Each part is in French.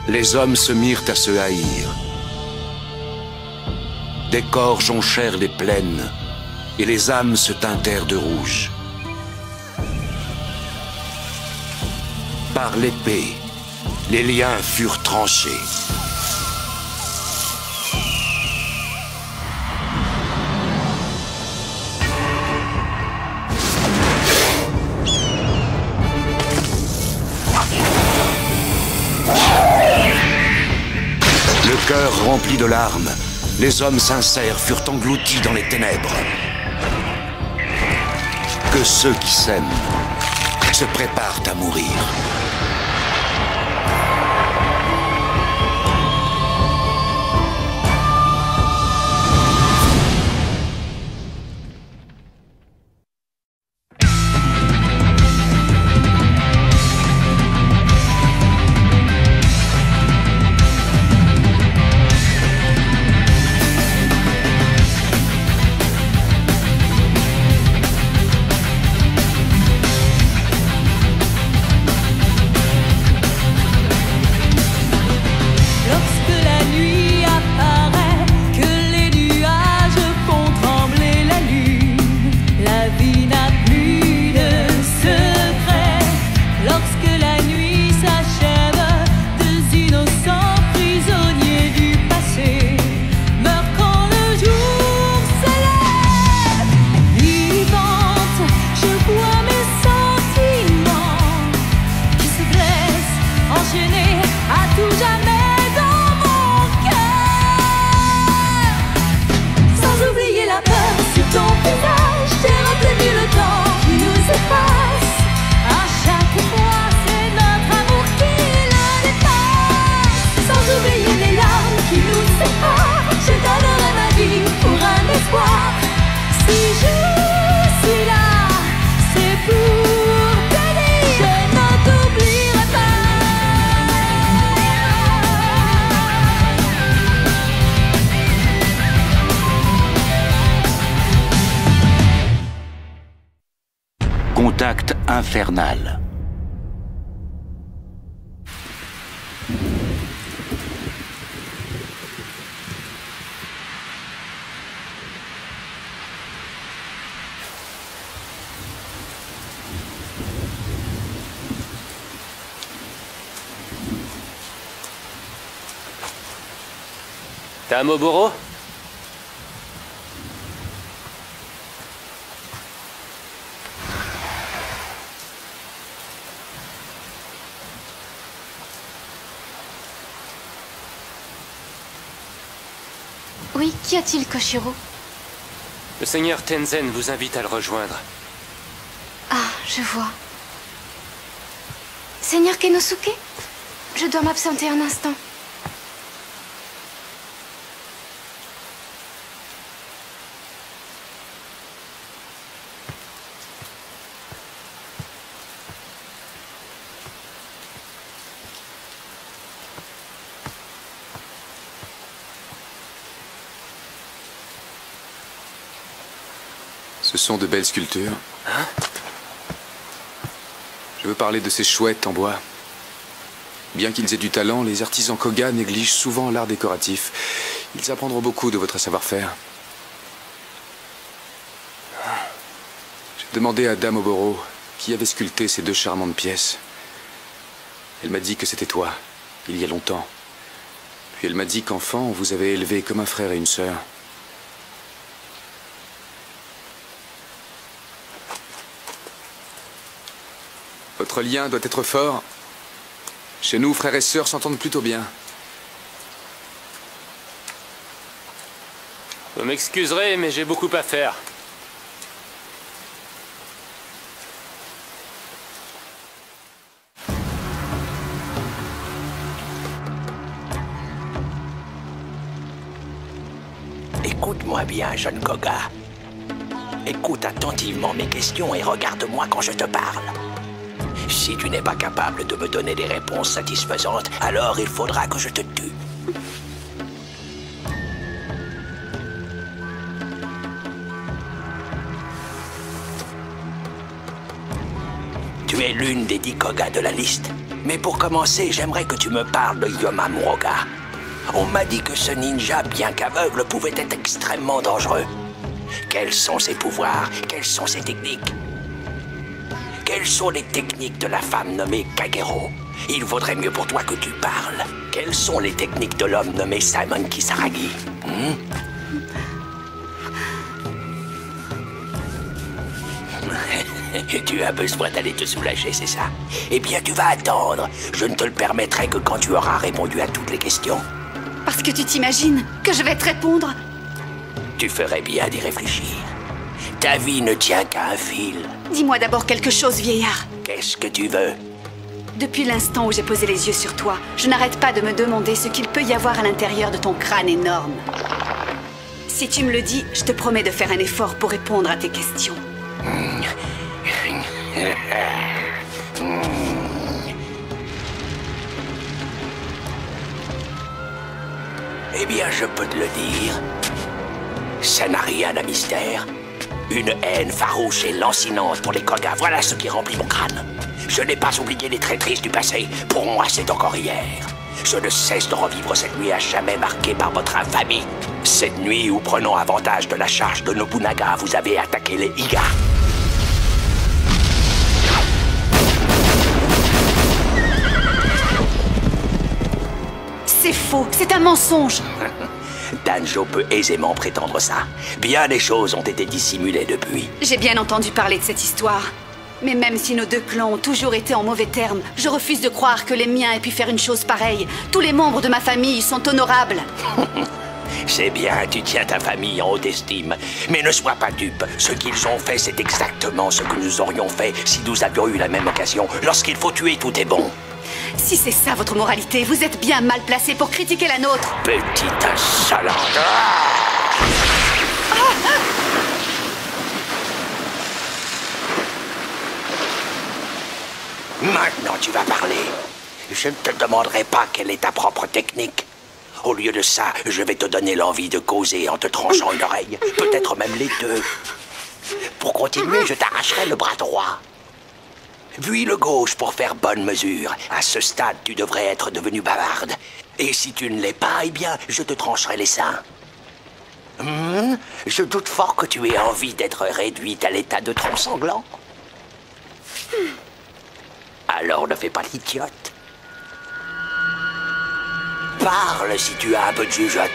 les hommes se mirent à se haïr. Des corps jonchèrent les plaines, et les âmes se teintèrent de rouge. Par l'épée, les liens furent tranchés. Le cœur rempli de larmes, les hommes sincères furent engloutis dans les ténèbres. Que ceux qui s'aiment se préparent à mourir. Contact infernal. Dame Oboro? Oui, qu'y a-t-il, Koshiro? Le seigneur Tenzen vous invite à le rejoindre. Ah, je vois. Seigneur Kenosuke? Je dois m'absenter un instant. Ce sont de belles sculptures. Hein? Je veux parler de ces chouettes en bois. Bien qu'ils aient du talent, les artisans Koga négligent souvent l'art décoratif. Ils apprendront beaucoup de votre savoir-faire. J'ai demandé à Dame Oboro qui avait sculpté ces deux charmantes pièces. Elle m'a dit que c'était toi, il y a longtemps. Puis elle m'a dit qu'enfant, on vous avait élevé comme un frère et une sœur. Votre lien doit être fort. Chez nous, frères et sœurs s'entendent plutôt bien. Vous m'excuserez, mais j'ai beaucoup à faire. Écoute-moi bien, jeune Koga. Écoute attentivement mes questions et regarde-moi quand je te parle. Si tu n'es pas capable de me donner des réponses satisfaisantes, alors il faudra que je te tue. Tu es l'une des 10 Koga de la liste. Mais pour commencer, j'aimerais que tu me parles de Yoma Muroga. On m'a dit que ce ninja, bien qu'aveugle, pouvait être extrêmement dangereux. Quels sont ses pouvoirs? Quelles sont ses techniques? Quelles sont les techniques de la femme nommée Kagero? Il vaudrait mieux pour toi que tu parles. Quelles sont les techniques de l'homme nommé Simon Kisaragi? Tu as besoin d'aller te soulager, c'est ça? Eh bien, tu vas attendre. Je ne te le permettrai que quand tu auras répondu à toutes les questions. Parce que tu t'imagines que je vais te répondre? Tu ferais bien d'y réfléchir. Ta vie ne tient qu'à un fil. Dis-moi d'abord quelque chose, vieillard. Qu'est-ce que tu veux? Depuis l'instant où j'ai posé les yeux sur toi, je n'arrête pas de me demander ce qu'il peut y avoir à l'intérieur de ton crâne énorme. Si tu me le dis, je te promets de faire un effort pour répondre à tes questions. Eh bien, je peux te le dire. Ça n'a rien à mystère. Une haine farouche et lancinante pour les Koga, voilà ce qui remplit mon crâne. Je n'ai pas oublié les traîtrises du passé. Pour moi, c'est encore hier. Je ne cesse de revivre cette nuit à jamais marquée par votre infamie. Cette nuit où, prenant avantage de la charge de Nobunaga, vous avez attaqué les Iga. C'est faux, c'est un mensonge. Danjo peut aisément prétendre ça. Bien des choses ont été dissimulées depuis. J'ai bien entendu parler de cette histoire. Mais même si nos deux clans ont toujours été en mauvais termes, je refuse de croire que les miens aient pu faire une chose pareille. Tous les membres de ma famille sont honorables. C'est bien, tu tiens ta famille en haute estime. Mais ne sois pas dupe. Ce qu'ils ont fait, c'est exactement ce que nous aurions fait si nous avions eu la même occasion. Lorsqu'il faut tuer, tout est bon. Si c'est ça votre moralité, vous êtes bien mal placé pour critiquer la nôtre. Petite insolente. Maintenant, tu vas parler. Je ne te demanderai pas quelle est ta propre technique. Au lieu de ça, je vais te donner l'envie de causer en te tranchant une oreille. Peut-être même les deux. Pour continuer, je t'arracherai le bras droit. Puis le gauche pour faire bonne mesure. À ce stade, tu devrais être devenue bavarde. Et si tu ne l'es pas, eh bien, je te trancherai les seins. Je doute fort que tu aies envie d'être réduite à l'état de tronc sanglant. Alors ne fais pas l'idiote. Parle si tu as un peu de jugeote.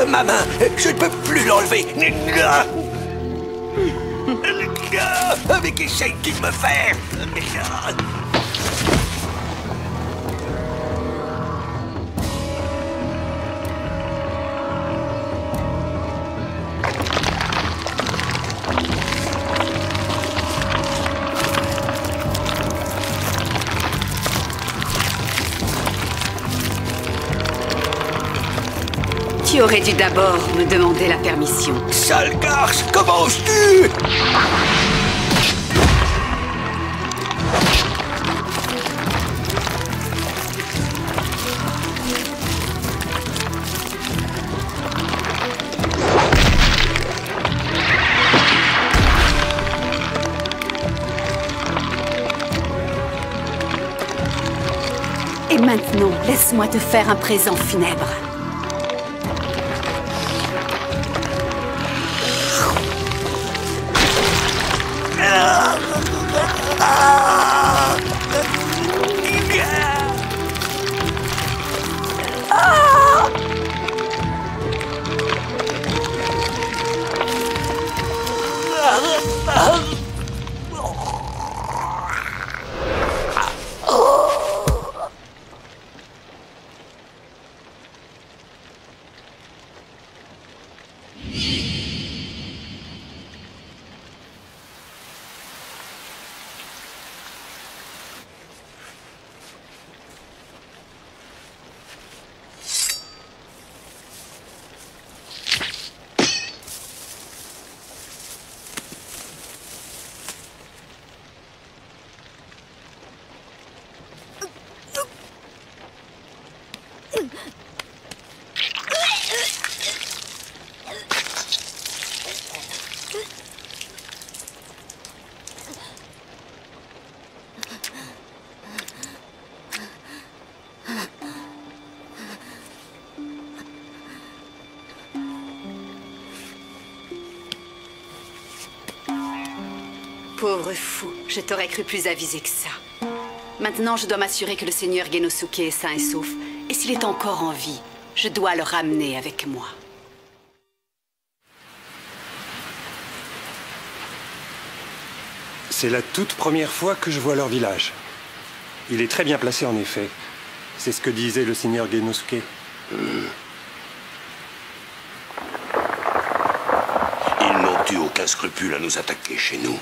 Ma main, je ne peux plus l'enlever. Mais qu'essaye-tu de me faire? Tu aurais dû d'abord me demander la permission. Sale garce, comment oses-tu? Et maintenant, laisse-moi te faire un présent funèbre. Pauvre fou, je t'aurais cru plus avisé que ça. Maintenant, je dois m'assurer que le seigneur Genosuke est sain et sauf. Et s'il est encore en vie, je dois le ramener avec moi. C'est la toute première fois que je vois leur village. Il est très bien placé en effet. C'est ce que disait le seigneur Genosuke. Ils n'ont eu aucun scrupule à nous attaquer chez nous.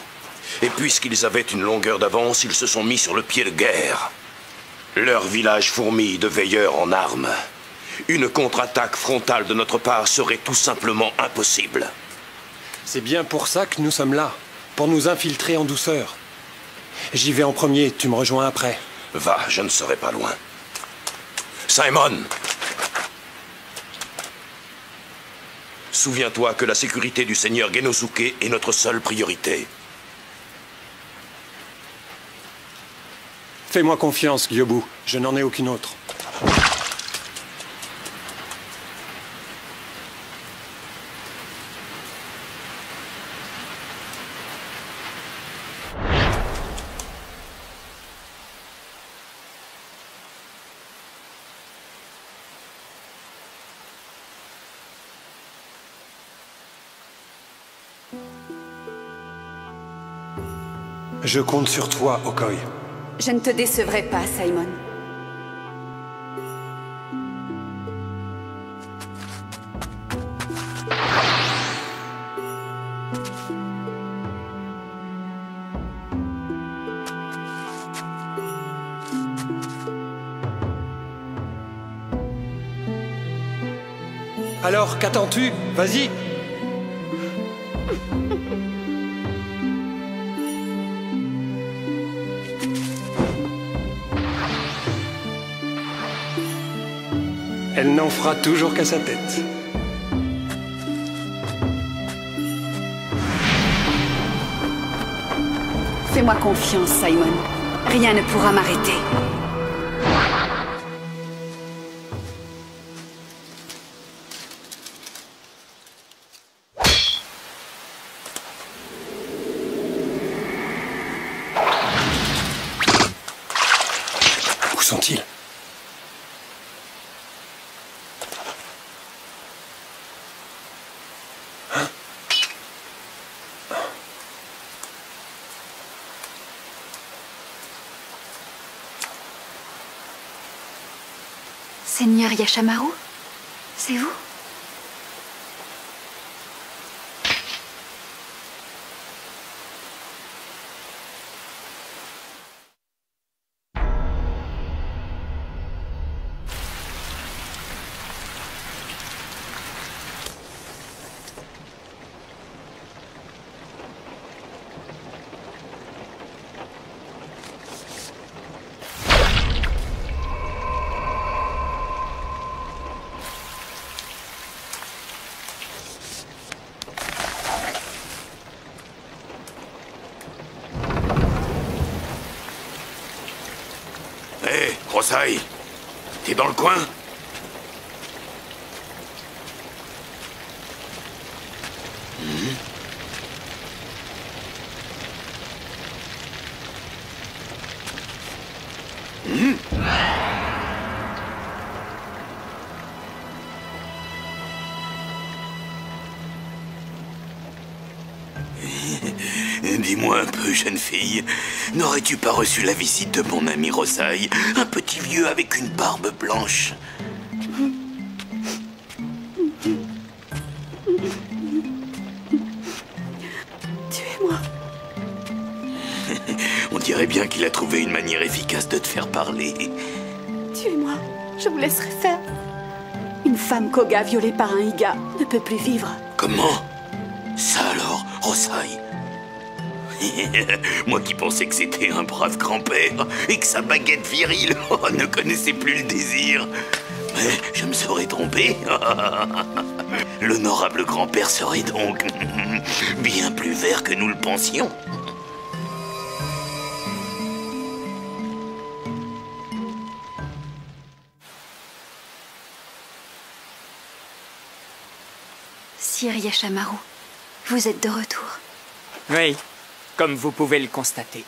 Et puisqu'ils avaient une longueur d'avance, ils se sont mis sur le pied de guerre. Leur village fourmille de veilleurs en armes. Une contre-attaque frontale de notre part serait tout simplement impossible. C'est bien pour ça que nous sommes là, pour nous infiltrer en douceur. J'y vais en premier, tu me rejoins après. Va, je ne serai pas loin. Simon! Souviens-toi que la sécurité du seigneur Genosuke est notre seule priorité. Fais-moi confiance, Gyobu. Je n'en ai aucune autre. Je compte sur toi, Okoi. Je ne te décevrai pas, Simon. Alors, qu'attends-tu? Vas-y! Elle n'en fera toujours qu'à sa tête. Fais-moi confiance, Simon. Rien ne pourra m'arrêter. Où sont-ils? Seigneur Yashamaru, c'est vous? Hé, Rosai, t'es dans le coin? Dis-moi un peu, jeune fille, n'aurais-tu pas reçu la visite de mon ami Rosai, un petit vieux avec une barbe blanche? Tuez-moi. On dirait bien qu'il a trouvé une manière efficace de te faire parler. Tuez-moi. Je vous laisserai faire. Une femme Koga violée par un Iga ne peut plus vivre. Comment? Ça alors, Rosai? Moi qui pensais que c'était un brave grand-père et que sa baguette virile ne connaissait plus le désir. Mais je me serais trompé. L'honorable grand-père serait donc bien plus vert que nous le pensions. Sire Yashamaru, vous êtes de retour. Oui, comme vous pouvez le constater.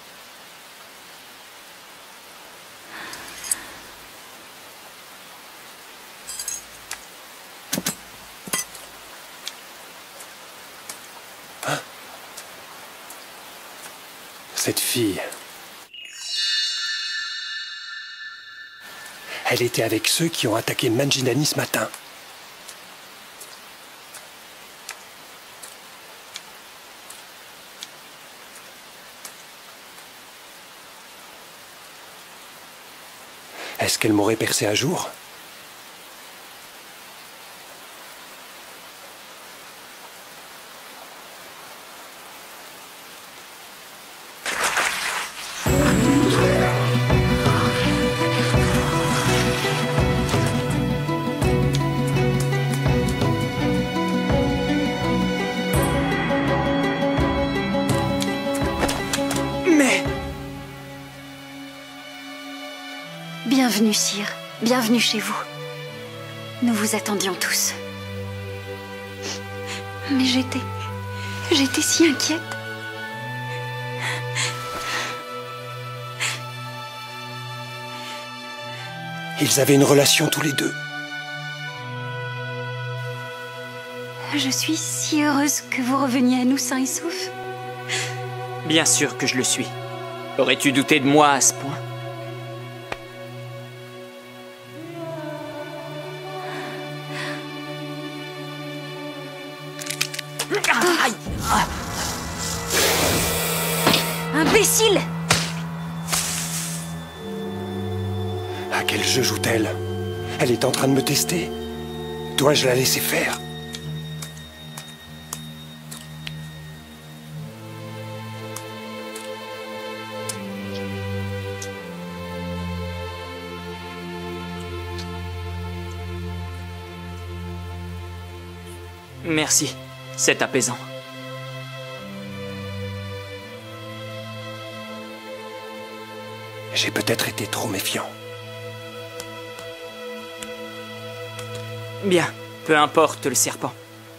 Cette fille... Elle était avec ceux qui ont attaqué Manjinani ce matin. Est-ce qu'elle m'aurait percé à jour? Bienvenue, sire. Bienvenue chez vous. Nous vous attendions tous. Mais j'étais si inquiète. Ils avaient une relation tous les deux. Je suis si heureuse que vous reveniez à nous sains et saufs. Bien sûr que je le suis. Aurais-tu douté de moi à ce point? Imbécile! À quel jeu joue-t-elle? Elle est en train de me tester? Dois-je la laisser faire? Merci, c'est apaisant. J'ai peut-être été trop méfiant. Bien, peu importe le serpent.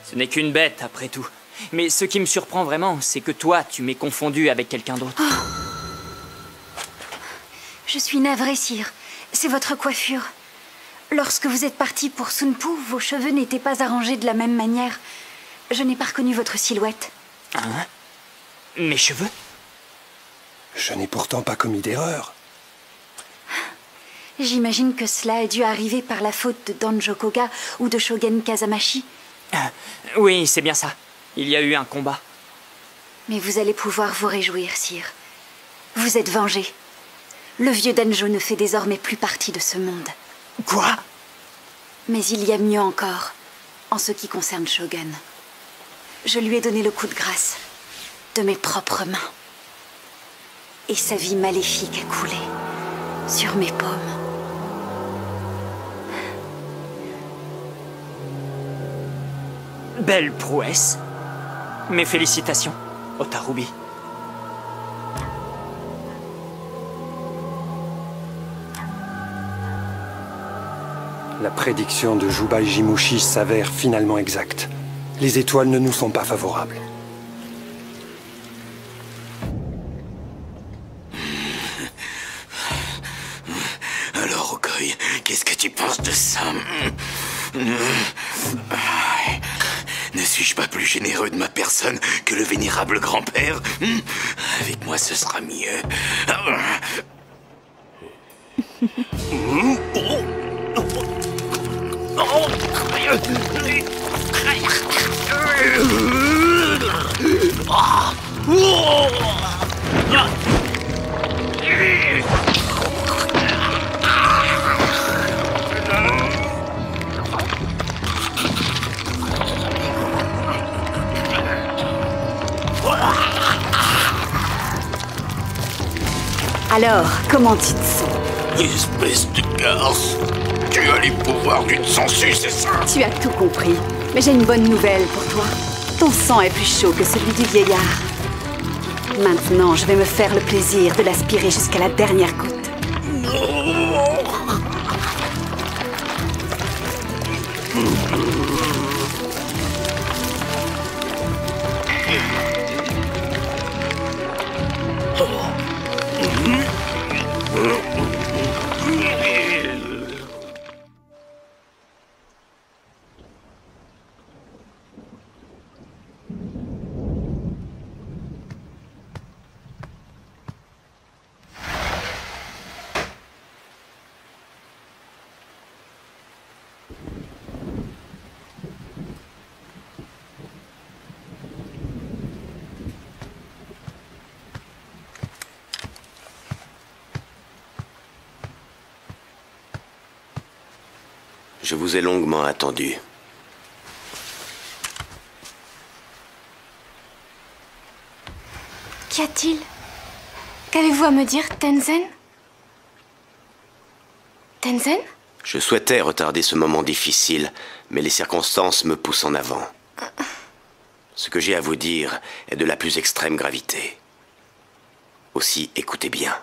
Ce n'est qu'une bête, après tout. Mais ce qui me surprend vraiment, c'est que toi, tu m'aies confondu avec quelqu'un d'autre. Oh. Je suis navrée, sire. C'est votre coiffure. Lorsque vous êtes parti pour Sunpu, vos cheveux n'étaient pas arrangés de la même manière. Je n'ai pas reconnu votre silhouette. Hein? Mes cheveux? Je n'ai pourtant pas commis d'erreur. J'imagine que cela a dû arriver par la faute de Danjo Koga ou de Shogun Kazamashi. Oui, c'est bien ça. Il y a eu un combat. Mais vous allez pouvoir vous réjouir, sire. Vous êtes vengé. Le vieux Danjo ne fait désormais plus partie de ce monde. Quoi? Mais il y a mieux encore, en ce qui concerne Shogun. Je lui ai donné le coup de grâce, de mes propres mains. Et sa vie maléfique a coulé sur mes paumes. Belle prouesse. Mes félicitations, Otarubi. La prédiction de Juba Ijimushi s'avère finalement exacte. Les étoiles ne nous sont pas favorables. Alors, Okoi, qu'est-ce que tu penses de ça? Ne suis-je pas plus généreux de ma personne que le vénérable grand-père? Avec moi, ce sera mieux. Alors, comment tu te sens? Espèce de garce! Tu as les pouvoirs d'une sangsue, c'est ça? Tu as tout compris. Mais j'ai une bonne nouvelle pour toi. Ton sang est plus chaud que celui du vieillard. Maintenant, je vais me faire le plaisir de l'aspirer jusqu'à la dernière goutte. Je vous ai longuement attendu. Qu'y a-t-il? Qu'avez-vous à me dire, Tenzin? Tenzin? Je souhaitais retarder ce moment difficile, mais les circonstances me poussent en avant. Ce que j'ai à vous dire est de la plus extrême gravité. Aussi, écoutez bien.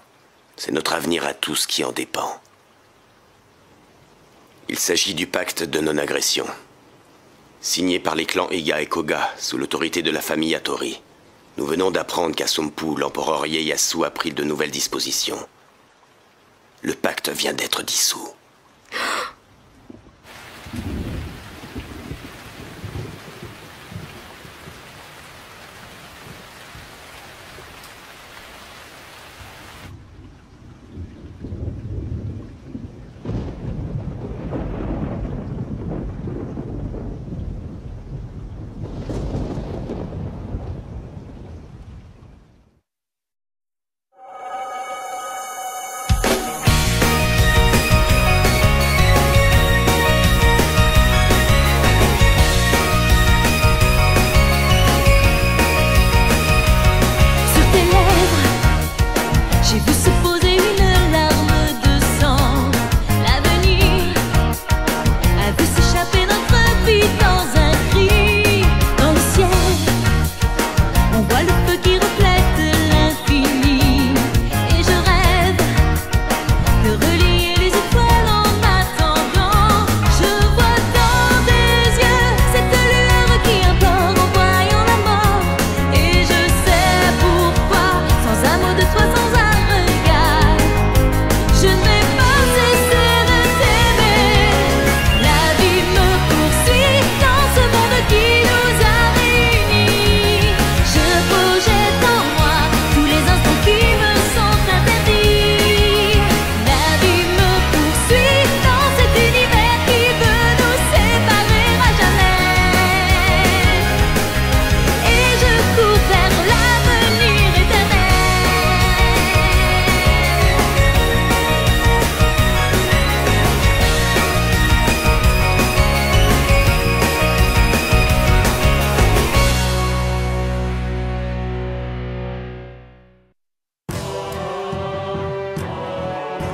C'est notre avenir à tous qui en dépend. Il s'agit du pacte de non-agression, signé par les clans Iga et Koga, sous l'autorité de la famille Hattori. Nous venons d'apprendre qu'à Sompu, l'empereur Ieyasu a pris de nouvelles dispositions. Le pacte vient d'être dissous.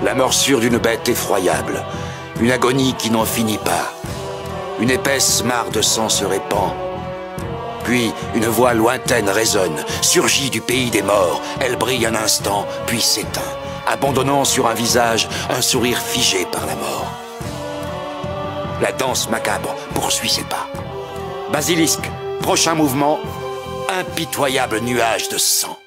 La morsure d'une bête effroyable. Une agonie qui n'en finit pas. Une épaisse mare de sang se répand. Puis une voix lointaine résonne, surgit du pays des morts. Elle brille un instant, puis s'éteint, abandonnant sur un visage un sourire figé par la mort. La danse macabre poursuit ses pas. Basilisque, prochain mouvement, impitoyable nuage de sang.